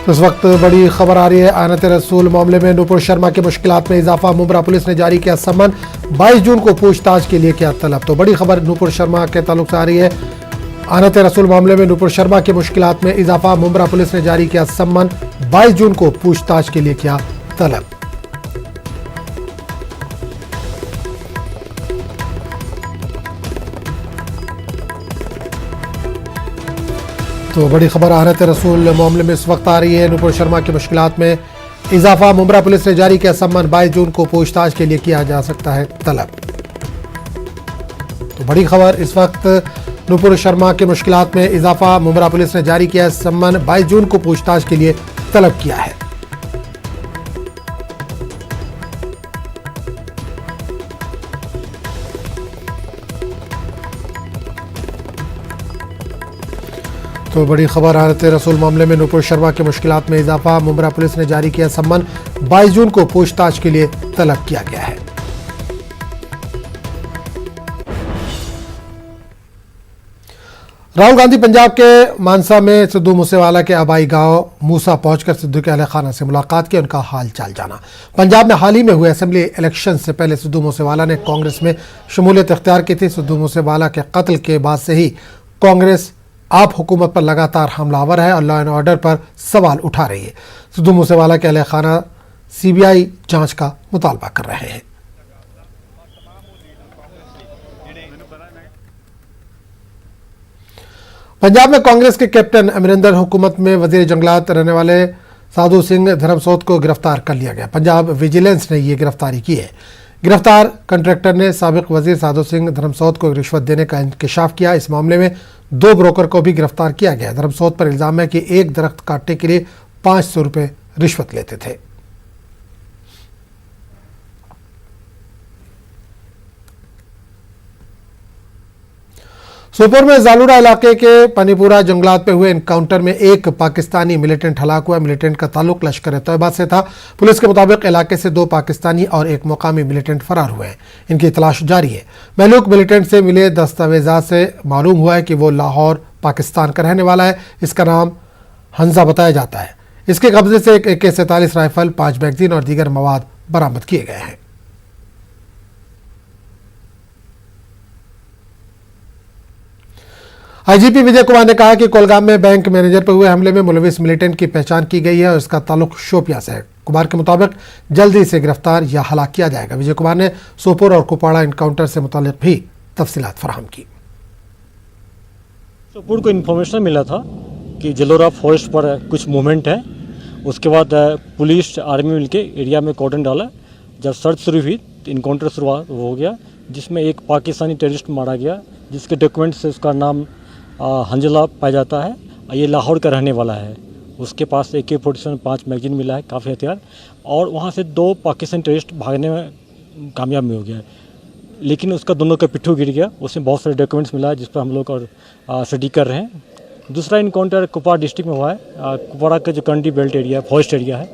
इस वक्त बड़ी खबर आ रही है आनत रसूल मामले में नूपुर शर्मा की मुश्किलात में इजाफा। मुंब्रा पुलिस ने जारी किया सम्मन, 22 जून को पूछताछ के लिए किया तलब। तो बड़ी खबर नूपुर शर्मा के ताल्लुक से आ रही है। आनत रसूल मामले में नूपुर शर्मा की मुश्किलात में इजाफा। मुंब्रा पुलिस ने जारी किया सम्मन, 22 जून को पूछताछ के लिए किया तलब। तो बड़ी खबर आनत रसूल मामले में इस वक्त आ रही है। नूपुर शर्मा की मुश्किलात में इजाफा। मुंब्रा पुलिस ने जारी किया सम्मन, 22 जून को पूछताछ के लिए किया जा सकता है तलब। तो बड़ी खबर इस वक्त नूपुर शर्मा की मुश्किलात में इजाफा। मुंब्रा पुलिस ने जारी किया सम्मन, 22 जून को पूछताछ के लिए तलब किया है। तो बड़ी खबर आनत रसूल मामले में नूपुर शर्मा की मुश्किलात में इजाफा। मुंब्रा पुलिस ने जारी किया सम्मन, 22 जून को पूछताछ के लिए तलब किया गया है। राहुल गांधी पंजाब के मानसा में सिद्धू मूसेवाला के आबाई गांव मूसा पहुंचकर सिद्धू के अहले खाना से मुलाकात की, उनका हाल चाल जाना। पंजाब में हाल ही में हुए असेंबली इलेक्शन से पहले सिद्धू मूसेवाला ने कांग्रेस में शमूलियत इख्तियार की थी। सिद्धू मूसेवाला के कत्ल के बाद से ही कांग्रेस आप हुकूमत पर लगातार हमलावर है और लॉ एंड ऑर्डर पर सवाल उठा रही है। सिद्धू मूसेवाला के अहले खाना सीबीआई जांच का मुतालबा कर रहे हैं। पंजाब में कांग्रेस के कैप्टन अमरिंदर हुकूमत में वजीर जंगलात रहने वाले साधु सिंह धर्मसोत को गिरफ्तार कर लिया गया। पंजाब विजिलेंस ने यह गिरफ्तारी की है। गिरफ्तार कंट्रैक्टर ने साबिक वजीर साधु सिंह धर्मसोत को रिश्वत देने का इंकशाफ किया। इस मामले में 2 ब्रोकर को भी गिरफ्तार किया गया। धर्मसोत पर इल्जाम है कि एक दरख्त काटने के लिए 500 रुपये रिश्वत लेते थे। सोपोर में जालूरा इलाके के पनीपुरा जंगलात पे हुए एनकाउंटर में एक पाकिस्तानी मिलिटेंट हलाक हुआ। मिलिटेंट का ताल्लुक लश्कर तैयबा से था। पुलिस के मुताबिक इलाके से 2 पाकिस्तानी और एक मुकामी मिलिटेंट फरार हुए हैं। इनकी तलाश जारी है। महलूक मिलिटेंट से मिले दस्तावेजात से मालूम हुआ है कि वो लाहौर पाकिस्तान का रहने वाला है। इसका नाम हंजा बताया जाता है। इसके कब्जे से एक AK-47 राइफल, 5 मैगजीन और दीगर मवाद बरामद किए गए हैं। आईजीपी विजय कुमार ने कहा कि कोलगाम में बैंक मैनेजर पर हुए हमले में मुलविस मिलिटेंट की पहचान की गई है और इसका ताल्लुक शोपियां से है। कुमार के मुताबिक जल्दी से गिरफ्तार या हलाक किया जाएगा। विजय कुमार ने सोपोर और कुपवाड़ा एनकाउंटर से मुतालिक भी तफसीलात फराहम की। सोपोर को इन्फॉर्मेशन मिला था कि जलोरा फॉरेस्ट पर कुछ मूवमेंट है। उसके बाद पुलिस आर्मी मिलके एरिया में कॉर्डन डाला। जब सर्च शुरू हुई तो इनकाउंटर शुरू हो गया, जिसमें एक पाकिस्तानी टेररिस्ट मारा गया, जिसके डॉक्यूमेंट से उसका नाम हंजला पाया जाता है। ये लाहौर का रहने वाला है। उसके पास AK-47 5 मैगजीन मिला है, काफ़ी हथियार, और वहाँ से 2 पाकिस्तानी टेररिस्ट भागने में कामयाब भी हो गया। लेकिन उसका दोनों का पिट्ठू गिर गया। उसमें बहुत सारे डॉक्यूमेंट्स मिला है, जिस पर हम लोग और स्टडी कर रहे हैं। दूसरा इनकाउंटर कुपवाड़ा डिस्ट्रिक्ट में हुआ है। कुपवाड़ा का जो कंडी बेल्ट एरिया, फॉरेस्ट एरिया है,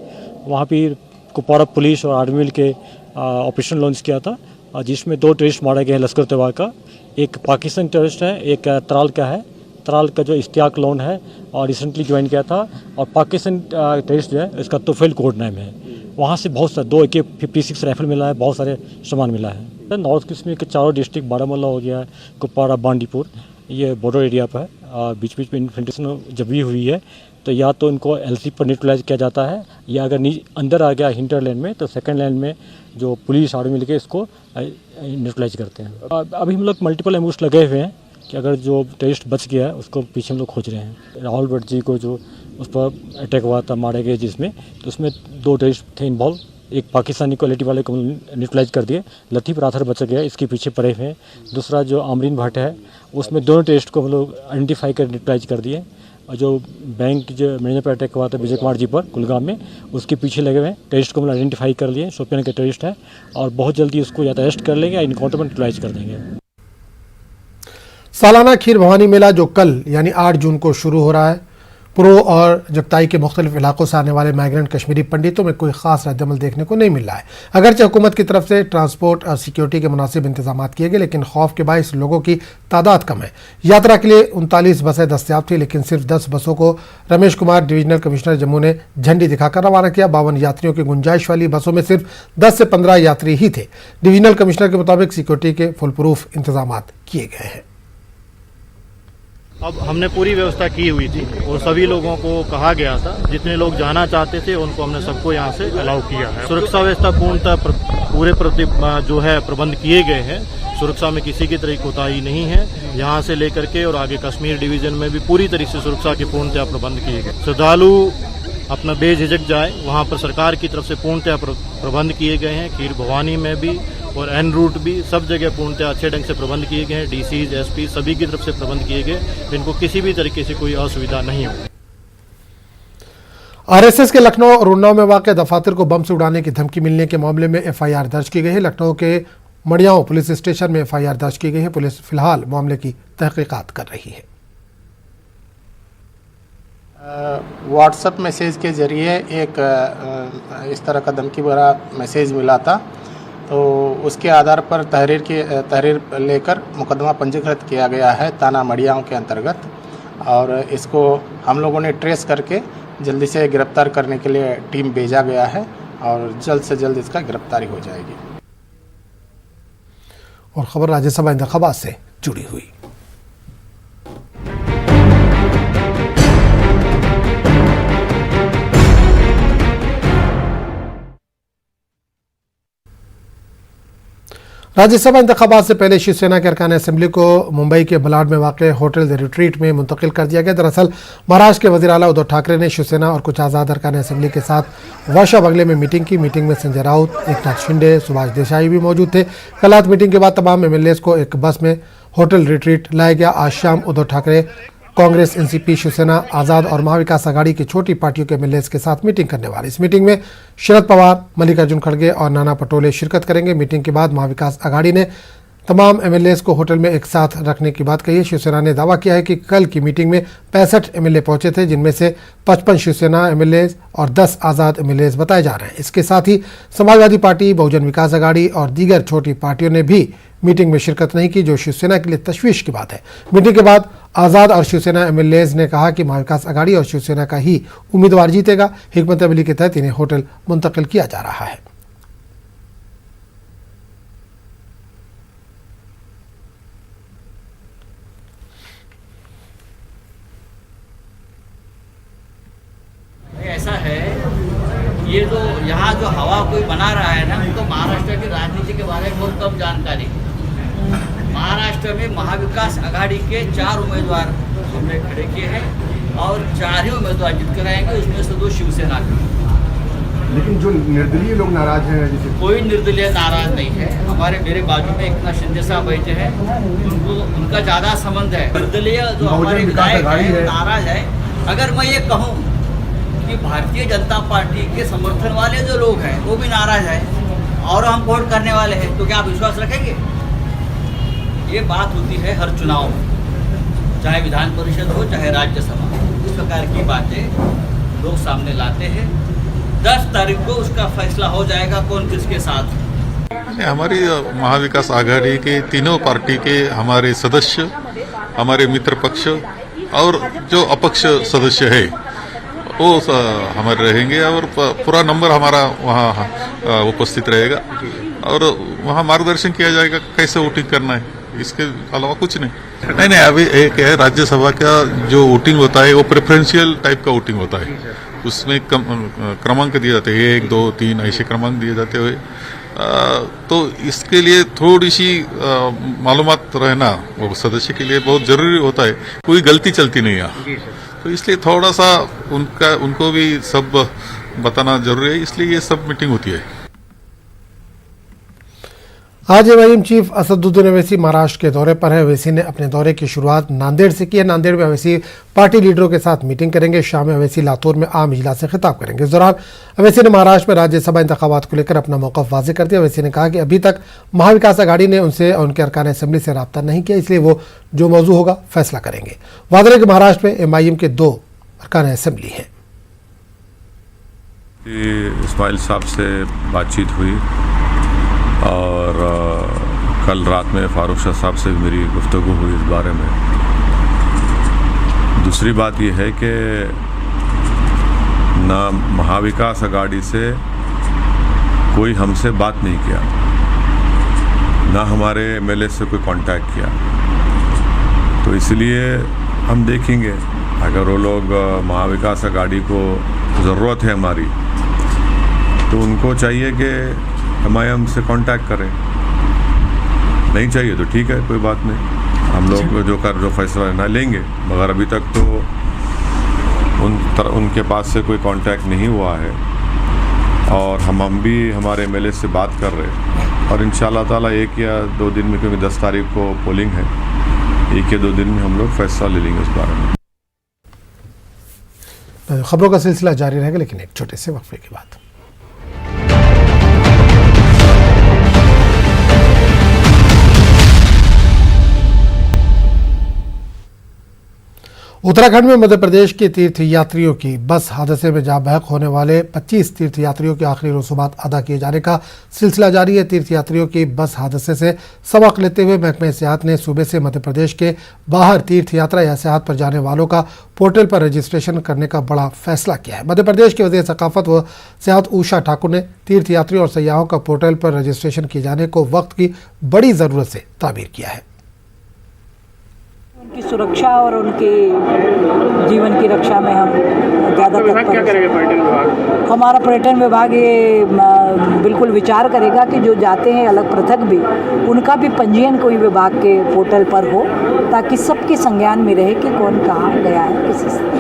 वहाँ पर कुपवाड़ा पुलिस और आर्मी मिल के ऑपरेशन लॉन्च किया था, जिसमें 2 टेररिस्ट मारे गए हैं लश्कर तैयबा का। एक पाकिस्तानी टेररिस्ट है, एक त्राल का है। त्राल का जो इश्तियाक लोन है और रिसेंटली ज्वाइन किया था, और पाकिस्तान टेररिस्ट जो है इसका तुफैल कोड नाम है। वहाँ से बहुत सारे 2 AK-56 राइफल मिला है, बहुत सारे सामान मिला है। नॉर्थ कश्मीर के चारों डिस्ट्रिक्ट, बारामूला हो गया, कुपवाड़ा, बांडीपुर, ये बॉर्डर एरिया पर है। बीच बीच में इन्फिल्ट्रेशन जब भी हुई है तो या तो इनको LC पर न्यूट्रलाइज किया जाता है, या अगर अंदर आ गया हिंटर लैंड में तो सेकंड लैंड में जो पुलिस आर्मी मिलकर इसको न्यूट्रलाइज करते हैं। अभी हम लोग मल्टीपल एम्बुश लगे हुए हैं कि अगर जो टेररिस्ट बच गया है उसको पीछे हम लोग खोज रहे हैं। राहुल भट्ट जी को जो उस पर अटैक हुआ था, मारे गए जिसमें, तो उसमें 2 टेररिस्ट थे इन्वॉल्व। एक पाकिस्तानी क्वालिटी वाले को न्यूट्रलाइज कर दिए, लतीफ़ राथर बच गया, इसके पीछे पड़े हुए हैं। दूसरा जो आमरीन भट्ट है, उसमें दोनों टेररिस्ट को हम लोग आइडेंटिफाई कर न्यूट्रलाइज कर दिए। और जो बैंक जो मैनेजर पर अटैक हुआ था विजय कुमार जी पर कुलगाम में, उसके पीछे लगे हुए टेररिस्ट को हम आइडेंटिफाई कर लिए, शोपियान के टेररिस्ट है, और बहुत जल्दी उसको या तो अरेस्ट कर लेंगे या इनकाउंटर में न्यूट्रलाइज कर देंगे। सालाना खीर भवानी मेला जो कल यानी 8 जून को शुरू हो रहा है, पुरो और जगताई के मुख्तलिफ इलाकों से आने वाले माइग्रेंट कश्मीरी पंडितों में कोई खास रद्दमल देखने को नहीं मिल रहा है। अगरचे हुकूमत की तरफ से ट्रांसपोर्ट और सिक्योरिटी के मुनासिब इंतजाम किए गए, लेकिन खौफ के बायस लोगों की तादाद कम है। यात्रा के लिए 39 बसें दस्तियाब थी, लेकिन सिर्फ 10 बसों को रमेश कुमार डिवीजनल कमिश्नर जम्मू ने झंडी दिखाकर रवाना किया। 52 यात्रियों की गुंजाइश वाली बसों में सिर्फ 10 से 15 यात्री ही थे। डिवीजनल कमिश्नर के मुताबिक सिक्योरिटी के फुल प्रूफ इंतजाम किए गए हैं। अब हमने पूरी व्यवस्था की हुई थी और सभी लोगों को कहा गया था, जितने लोग जाना चाहते थे उनको हमने सबको यहाँ से अलाउ किया है। सुरक्षा व्यवस्था पूर्णतः पूरे जो है प्रबंध किए गए हैं। सुरक्षा में किसी की तरह कोताही नहीं है। यहाँ से लेकर के और आगे कश्मीर डिवीजन में भी पूरी तरह से सुरक्षा के पूर्णतः प्रबंध किए गए। श्रद्धालु अपना बेझिझक जाए, वहाँ पर सरकार की तरफ से पूर्णतः प्रबंध किए गए हैं। खीर भवानी में भी और एन रूट भी सब जगह पूर्णतः अच्छे ढंग से प्रबंध किए गए हैं। डीसीज, एसपी सभी की तरफ से प्रबंध किए गए, इनको किसी भी तरीके से कोई असुविधा नहीं हो। आरएसएस के लखनऊ और उन्नाव में वाक़ दफातर को बम से उड़ाने की धमकी मिलने के मामले में एफआईआर दर्ज की गई है। लखनऊ के मड़ियाओं पुलिस स्टेशन में एफआईआर दर्ज की गई है। पुलिस फिलहाल मामले की तहकीकात कर रही है। व्हाट्सएप मैसेज के जरिए एक इस तरह का धमकी भरा मैसेज मिला था, तो उसके आधार पर तहरीर लेकर मुकदमा पंजीकृत किया गया है थाना मड़ियाओं के अंतर्गत, और इसको हम लोगों ने ट्रेस करके जल्दी से गिरफ्तार करने के लिए टीम भेजा गया है और जल्द से जल्द इसका गिरफ्तारी हो जाएगी। और खबर राज्यसभा इंतखाबात से जुड़ी हुई। राज्यसभा इंतखाबात से पहले शिवसेना के अरकान असेंबली को मुंबई के बलाड में वाक़ होटल द रिट्रीट में मुंतकिल कर दिया गया। दरअसल महाराष्ट्र के वज़ीर आला उद्धव ठाकरे ने शिवसेना और कुछ आज़ाद अरकान असेंबली के साथ वर्षा बंगले में मीटिंग की। मीटिंग में संजय राउत, एकनाथ शिंदे, सुभाष देसाई भी मौजूद थे। कल रात मीटिंग के बाद तमाम एमएलएज को एक बस में होटल रिट्रीट लाया गया। आज शाम उद्धव ठाकरे कांग्रेस, एनसीपी, शिवसेना, आज़ाद और महाविकास आघाड़ी की छोटी पार्टियों के एमएलएज के साथ मीटिंग करने वाले। इस मीटिंग में शरद पवार, मल्लिकार्जुन खड़गे और नाना पटोले शिरकत करेंगे। मीटिंग के बाद महाविकास आघाड़ी ने तमाम एमएलएज को होटल में एक साथ रखने की बात कही है। शिवसेना ने दावा किया है कि कल की मीटिंग में 65 एमएलए पहुंचे थे, जिनमें से 55 शिवसेना एमएलएज और 10 आज़ाद एमएलएज बताए जा रहे हैं। इसके साथ ही समाजवादी पार्टी, बहुजन विकास आघाड़ी और दीगर छोटी पार्टियों ने भी मीटिंग में शिरकत नहीं की, जो शिवसेना के लिए तशवीश की बात है। मीटिंग के बाद आज़ाद और शिवसेना एमएलएज ने कहा कि महाविकास आघाड़ी और शिवसेना का ही उम्मीदवार जीतेगा। हिकमत अमली के तहत इन्हें होटल मुंतकिल किया जा रहा है। ऐसा है, ये जो यहाँ जो हवा कोई बना रहा है ना, उनको महाराष्ट्र की राजनीति के बारे में बहुत कम जानकारी है। महाराष्ट्र में महाविकास आघाड़ी के 4 उम्मीदवार हमने खड़े किए हैं और 4 ही उम्मीदवार जीत कर आएंगे, उसमें से 2 शिवसेना के। लेकिन जो निर्दलीय लोग नाराज हैं, जैसे कोई निर्दलीय नाराज नहीं है। मेरे बाजू में एकनाथ शिंदे साहब बैठे हैं, उनका ज़्यादा संबंध है। निर्दलीय जो हमारे विधायक है नाराज है। अगर मैं ये कहूँ कि भारतीय जनता पार्टी के समर्थन वाले जो लोग हैं वो भी नाराज है और हम वोट करने वाले हैं, तो क्या आप विश्वास रखेंगे? ये बात होती है हर चुनाव में, चाहे विधान परिषद हो चाहे राज्यसभा। इस प्रकार की बातें लोग सामने लाते हैं। 10 तारीख को उसका फैसला हो जाएगा कौन किसके साथ। हमारी महाविकास आघाड़ी के तीनों पार्टी के हमारे सदस्य, हमारे मित्र पक्ष और जो अपक्ष सदस्य है वो हमारे रहेंगे और पूरा नंबर हमारा वहाँ उपस्थित रहेगा और वहाँ मार्गदर्शन किया जाएगा कैसे वोटिंग करना है। इसके अलावा कुछ नहीं। अभी एक है राज्यसभा का जो वोटिंग होता है वो प्रेफरेंशियल टाइप का वोटिंग होता है। उसमें क्रमांक दिए जाते हैं, 1, 2, 3 ऐसे क्रमांक दिए जाते हुए। तो इसके लिए थोड़ी सी मालूमात रहना वो सदस्य के लिए बहुत जरूरी होता है। कोई गलती चलती नहीं है, तो इसलिए थोड़ा सा उनको भी सब बताना जरूरी है, इसलिए ये सब मीटिंग होती है। आज एमआईएम चीफ असदुद्दीन अवैसी महाराष्ट्र के दौरे पर है। अवैसी ने अपने दौरे की शुरुआत नांदेड़ से की है। नांदेड़ में अवैसी पार्टी लीडरों के साथ मीटिंग करेंगे। शाम में अवैसी लातूर में आम इजलास से खिताब करेंगे। इस दौरान अवैसी ने महाराष्ट्र में राज्यसभा इंतखाबात को लेकर अपना मौक़िफ़ वाज़ेह कर दिया। अवैसी ने कहा कि अभी तक महाविकास आघाड़ी ने उनसे और उनके अरकान असेंबली से रब्ता नहीं किया, इसलिए वो जो मौजू होगा फैसला करेंगे। वादे कि महाराष्ट्र में एमआईएम के 2 अरकान असेंबली हैं। इस्माइल साहब से बातचीत हुई और कल रात में फारूक शाह साहब से मेरी गुफ्तगू हुई इस बारे में। दूसरी बात यह है कि ना महाविकास अघाड़ी से कोई हमसे बात नहीं किया, ना हमारे एमएलए से कोई कांटेक्ट किया। तो इसलिए हम देखेंगे अगर वो लोग महाविकास अघाड़ी को ज़रूरत है हमारी तो उनको चाहिए कि एमआईएम से कांटेक्ट करें, नहीं चाहिए तो ठीक है, कोई बात नहीं, हम लोग जो फैसला लेना लेंगे। मगर अभी तक तो उनके पास से कोई कांटेक्ट नहीं हुआ है और हम भी हमारे एमएलए से बात कर रहे हैं और इंशाल्लाह ताला 1 या 2 दिन में, क्योंकि 10 तारीख को पोलिंग है, 1 या 2 दिन में हम लोग फैसला ले लेंगे इस बारे में। खबरों का सिलसिला जारी रहेगा, लेकिन एक छोटे से वक्फे के बाद। उत्तराखंड में मध्य प्रदेश के तीर्थ यात्रियों की बस हादसे में जाँ बहक होने वाले 25 तीर्थ यात्रियों के आखिरी रसूमात अदा किए जाने का सिलसिला जारी है। तीर्थ यात्रियों की बस हादसे से सबक लेते हुए महकमे सेहत ने सूबे से मध्य प्रदेश के बाहर तीर्थ यात्रा या सेहत पर जाने वालों का पोर्टल पर रजिस्ट्रेशन करने का बड़ा फैसला किया है। मध्य प्रदेश के वज़ीर सकाफत व सेहत उषा ठाकुर ने तीर्थ यात्रियों और सयाहों का पोर्टल पर रजिस्ट्रेशन किए जाने को वक्त की बड़ी ज़रूरत से ताबीर किया है। उनकी सुरक्षा और उनके जीवन की रक्षा में हम ज़्यादा क्या करेगा पर्यटन विभाग? हमारा पर्यटन विभाग ये बिल्कुल विचार करेगा कि जो जाते हैं अलग पृथक भी, उनका भी पंजीयन कोई विभाग के पोर्टल पर हो ताकि सबके संज्ञान में रहे कि कौन कहाँ गया है किसी से।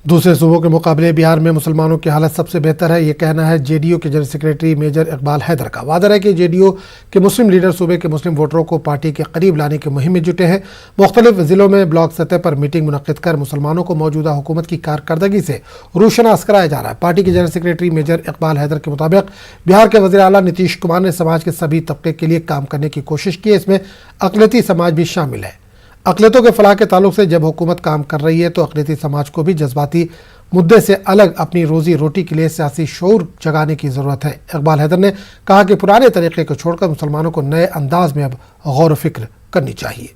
दूसरे सूबों के मुकाबले बिहार में मुसलमानों की हालत सबसे बेहतर है, ये कहना है जेडीयू के general secretary major Iqbal Haider का। वादा है कि जेडीयू के मुस्लिम लीडर सूबे के मुस्लिम वोटरों को पार्टी के करीब लाने की मुहिम में जुटे हैं। मुख्तलिफ जिलों में ब्लॉक सतह पर मीटिंग मुनक्किद कर मुसलमानों को मौजूदा हुकूमत की कारकर्दगी से रोशनास कराया जा रहा है। पार्टी के general secretary major Iqbal Haider के मुताबिक बिहार के वज़ीर आला नीतीश कुमार ने समाज के सभी तबके के लिए काम करने की कोशिश की है, इसमें अक़लियती समाज भी शामिल है। अक़लियतों के फलाह के ताल्लुक से जब हुकूमत काम कर रही है तो अक़लियती समाज को भी जज्बाती मुद्दे से अलग अपनी रोजी रोटी के लिए सियासी शऊर जगाने की ज़रूरत है। इकबाल हैदर ने कहा कि पुराने तरीक़े को छोड़कर मुसलमानों को नए अंदाज में अब गौर व फिक्र करनी चाहिए।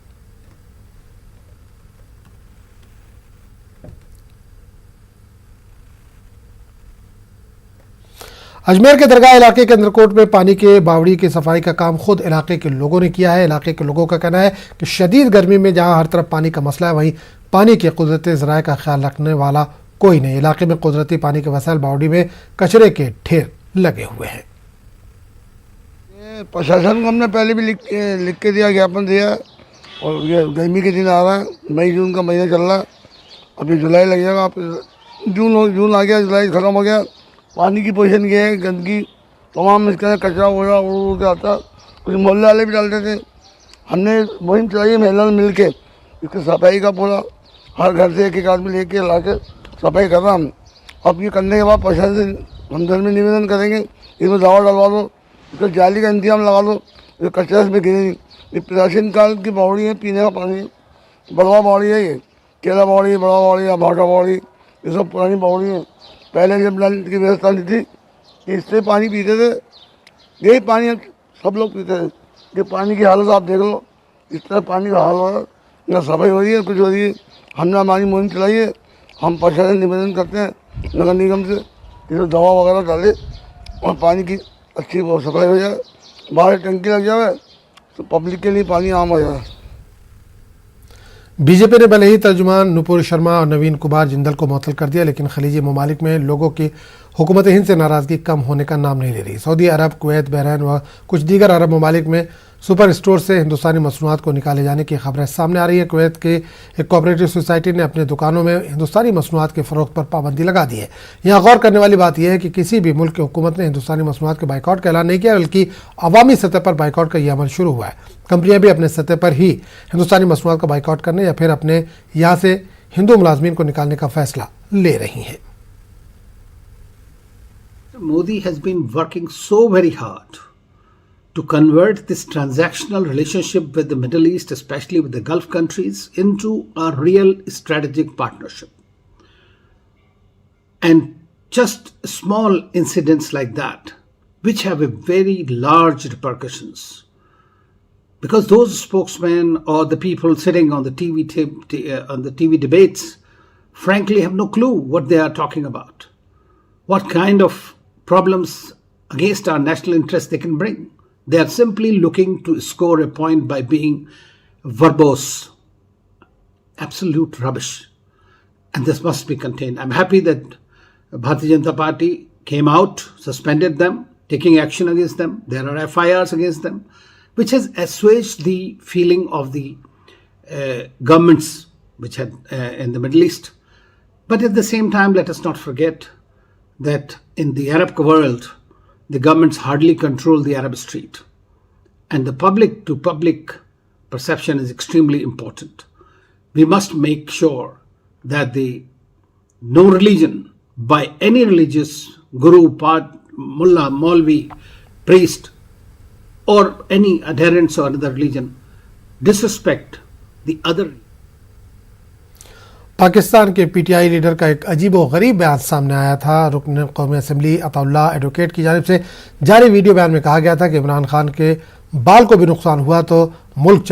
अजमेर के दरगाह इलाके के अंदरकोट में पानी के बावड़ी की सफाई का काम खुद इलाके के लोगों ने किया है। इलाके के लोगों का कहना है कि शदीद गर्मी में जहां हर तरफ पानी का मसला है, वहीं पानी के कुदरती ज़राए का ख्याल रखने वाला कोई नहीं। इलाके में कुदरती पानी के वसाइल बावड़ी में कचरे के ढेर लगे हुए हैं। प्रशासन को हमने पहले भी लिख के दिया, ज्ञापन दिया, और ये गर्मी के दिन आ रहा है, मई जून का महीना चल रहा है, अभी जुलाई लग जाएगा, आप जून आ गया, जुलाई ख़त्म हो गया। पानी की पोजीशन ये है, गंदगी तमाम इसके अंदर कचरा वगैरह उड़ के आता, कुछ मोहल्ले वाले भी डालते थे। हमने मुहिम चलाई महिला मिल के इसकी सफाई का पूरा, हर घर से एक आदमी लेके ला के सफाई कर रहा हम। अब ये करने के बाद प्रशासन से हम घर में निवेदन करेंगे, इसमें दवा डलवा दो, इसका जाली का इंतजाम लगा दो, ये कचरा इसमें गिरे नहीं। ये प्राचीन काल की बावड़ी है, पीने का पानी, बड़वा बावड़ी है, ये केला बावड़ी, बड़ा बावड़ी या भाटा बावड़ी, ये सब पुरानी बावड़ी है। पहले जब नल की व्यवस्था नहीं थी, इससे पानी पीते थे, यही पानी सब लोग पीते थे। ये पानी की हालत आप देख लो, इस तरह पानी का हाल हो रहा है, ना सफाई हो रही है, कुछ हो रही है। हमने हमारी मुहिम चलाई है, हम प्रशासन निवेदन करते हैं नगर निगम से, इसमें दवा वगैरह डाले और पानी की अच्छी सफाई हो जाए, बाहर टंकी लग जाए तो पब्लिक के लिए पानी आम हो जाए। बीजेपी ने भले ही तर्जुमान नुपुर शर्मा और नवीन कुमार जिंदल को मुअत्तल कर दिया, लेकिन खलीजी ममालिक में लोगों की हुकूमत हिंद से नाराज़गी कम होने का नाम नहीं ले रही। सऊदी अरब, कुवैत, बहरीन व कुछ दीगर अरब ममालिक में सुपर स्टोर से हिंदुस्तानी मसनूआत को निकाले जाने की खबरें सामने आ रही है। कुवैत के एक कोऑपरेटिव सोसाइटी ने अपने दुकानों में हिंदुस्तानी मसनूआत के फ़रोख्त पर पाबंदी लगा दी है। यहाँ गौर करने वाली बात यह है कि किसी भी मुल्क की हुकूमत ने हिंदुस्तानी मसनूआत के बाइकआउट का ऐलान नहीं किया, बल्कि अवामी सतह पर बाइकआउट का यह अमल शुरू हुआ है। कंपनियां भी अपने सतह पर ही हिंदुस्तानी मसनूआत का बाइकआउट करने या फिर अपने यहाँ से हिंदू मुलाजमीन को निकालने का फैसला ले रही हैं। Modi has been working so very hard to convert this transactional relationship with the Middle East, especially with the Gulf countries, into a real strategic partnership. And just small incidents like that, which have a very large repercussions, because those spokesmen or the people sitting on the TV debates, frankly, have no clue what they are talking about, what kind of problems against our national interest they can bring. They are simply looking to score a point by being verbose, absolute rubbish. And this must be contained. I'm happy that Bharatiya Janata Party came out, suspended them, taking action against them. There are FIRs against them, which has assuaged the feeling of the governments which had in the Middle East. But at the same time, let us not forget that in the Arab world, the governments hardly control the Arab street. And the public-to-public perception is extremely important. We must make sure that no religion by any religious guru, mullah, maulvi, priest, or any adherents or another religion disrespect the other. Pakistan के PTI leader का एक अजीब व गरीब बयान सामने आया था। रुकन कौमी असम्बली अताउल्लाह एडवोकेट की जानिब से जारी वीडियो बयान में कहा गया था कि इमरान खान के बाल को भी नुकसान हुआ तो मुल्क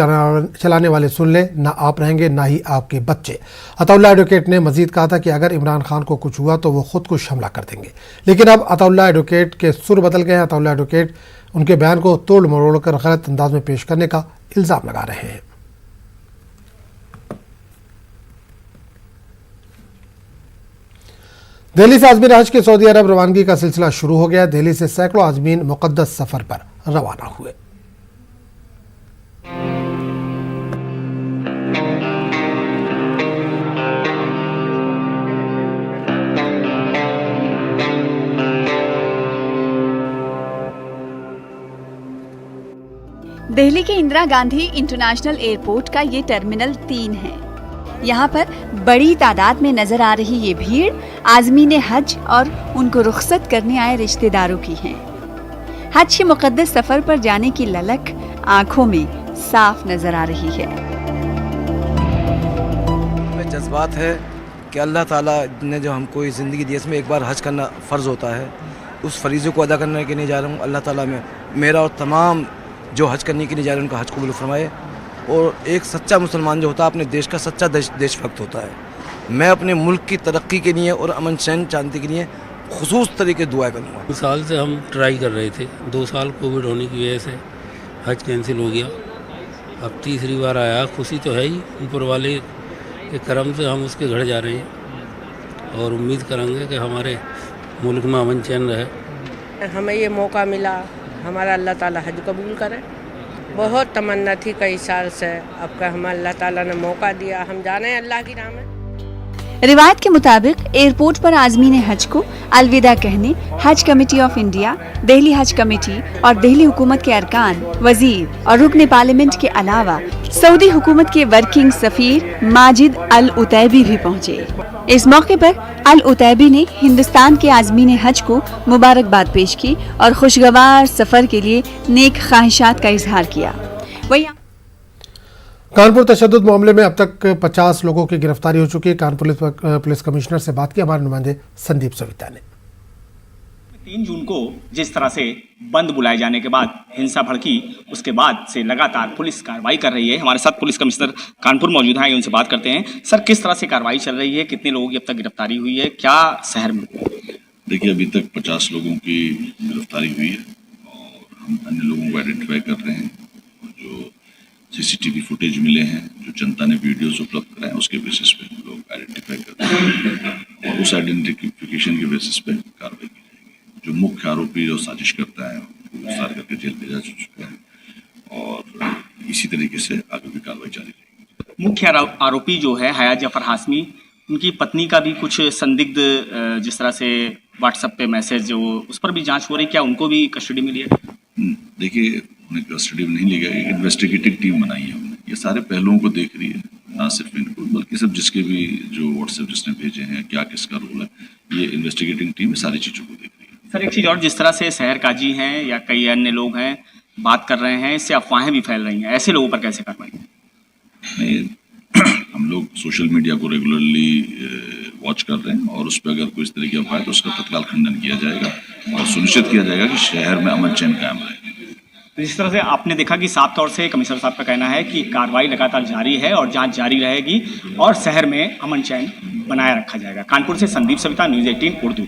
चलाने वाले सुन ले, ना आप रहेंगे ना ही आपके बच्चे। अताउल्लाह एडवोकेट ने मजीद कहा था कि अगर इमरान खान को कुछ हुआ तो वो खुदकुश हमला कर देंगे। लेकिन अब अताउल्लाह एडवोकेट के सुर बदल गए हैं। अताउल्लाह एडवोकेट उनके बयान को तोड़ मरोड़ कर गलत अंदाज में पेश करने का इल्ज़ाम लगा रहे हैं। दिल्ली से आज़मीन हज के सऊदी अरब रवानगी का सिलसिला शुरू हो गया। दिल्ली से सैकड़ों आज़मीन मुक़द्दस सफ़र पर रवाना हुए। दिल्ली के इंदिरा गांधी इंटरनेशनल एयरपोर्ट का ये टर्मिनल 3 है। यहाँ पर बड़ी तादाद में नजर आ रही ये भीड़ आज़मीन हज और उनको रुखसत करने आए रिश्तेदारों की है। हज के मुक़द्दस सफर पर जाने की ललक आंखों में साफ नजर आ रही है। जज्बात है कि अल्लाह ताला ने जो हमको इस ज़िंदगी दी, इसमें एक बार हज करना फ़र्ज़ होता है। उस फरीज़े को अदा करने के लिए जा रहा हूँ। अल्लाह ताला में मेरा और तमाम जो हज करने के लिए जा रहे हैं उनका हज कबूल फरमाए। और एक सच्चा मुसलमान जो होता है अपने देश का सच्चा देशभक्त होता है। मैं अपने मुल्क की तरक्की के लिए और अमन शांति शांति के लिए खुसूस तरीके दुआ करूँगा। 2 साल से हम ट्राई कर रहे थे, 2 साल कोविड होने की वजह से हज कैंसिल हो गया। अब तीसरी बार आया। खुशी तो है ही, ऊपर वाले के करम से हम उसके घर जा रहे हैं और उम्मीद करेंगे कि हमारे मुल्क में अमन चैन रहे। हमें ये मौका मिला, हमारा अल्लाह ताला हज कबूल करे। बहुत तमन्ना थी कई साल से, अब का हमें अल्लाह ताला ने मौका दिया, हम जाने अल्लाह की राह में। रिवायत के मुताबिक एयरपोर्ट पर आज़मीन हज को अलविदा कहने हज कमेटी ऑफ इंडिया, दिल्ली हज कमेटी और दिल्ली हुकूमत के अरकान, वजीर और रुकन पार्लियामेंट के अलावा सऊदी हुकूमत के वर्किंग सफीर माजिद अल उतैबी भी पहुँचे। इस मौके पर अल उतैबी ने हिंदुस्तान के आज़मीन हज को मुबारकबाद पेश की और खुशगवार सफर के लिए नेक ख्वाहिशात का इजहार किया। वहीं कानपुर तशद्दुद मामले में अब तक 50 लोगों की गिरफ्तारी हो चुकी है। कानपुर पुलिस कमिश्नर से बात की हमारे नुमाइंदे संदीप सविता ने। 3 जून को जिस तरह से बंद बुलाए जाने के बाद हिंसा भड़की, उसके बाद से लगातार पुलिस कार्रवाई कर रही है। हमारे साथ पुलिस कमिश्नर कानपुर मौजूद हैं, उनसे बात करते हैं। सर, किस तरह से कार्रवाई चल रही है, कितने लोगों की अब तक गिरफ्तारी हुई है, क्या शहर में? देखिए, अभी तक 50 लोगों की गिरफ्तारी हुई है और हम अन्य लोगों को आइडेंटिफाई कर रहे हैं। जो सीसीटीवी फुटेज मिले हैं, जो जनता ने वीडियोस उपलब्ध कराए हैं, उसके बेसिस पे लोग आइडेंटिफाई करते हैं और उस आइडेंटिफिकेशन के बेसिस पे कार्रवाई की जाएगी। जो मुख्य आरोपी जो साजिश करता है उसको गिरफ्तार करके जेल भेजा जा चुका है और इसी तरीके से आगे भी कार्रवाई जारी रहेगी। मुख्य आरोपी जो है हयात जफर हाशमी, उनकी पत्नी का भी कुछ संदिग्ध जिस तरह से व्हाट्सएप पे मैसेज जो उस पर भी जांच हो रही, क्या उनको भी कस्टडी में लिया? देखिए, उन्हें कस्टडी में नहीं लिया गया। इन्वेस्टिगेटिव टीम बनाई है हमने, ये सारे पहलुओं को देख रही है, ना सिर्फ इनको बल्कि सब जिसके भी जो व्हाट्सएप जिसने भेजे हैं, क्या किसका रोल है, ये इन्वेस्टिगेटिंग टीम सारी चीज़ों को देख रही है। सर, एक चीज़ और, जिस तरह से शहर काजी हैं या कई अन्य लोग हैं, बात कर रहे हैं, इससे अफवाहें भी फैल रही हैं, ऐसे लोगों पर कैसे कार्रवाई? नहीं, हम लोग सोशल मीडिया को रेगुलरली वॉच कर रहे हैं और उस पर अगर कोई इस तरह की अफवाह है तो उसका तत्काल खंडन किया जाएगा और सुनिश्चित किया जाएगा कि शहर में अमन चैन कायम रहे। जिस तरह से आपने देखा कि साफ तौर से कमिश्नर साहब का कहना है कि कार्रवाई लगातार जारी है और जांच जारी रहेगी और शहर में अमन चैन बनाए रखा जाएगा। कानपुर से संदीप सविता, न्यूज़ 18 उर्दू।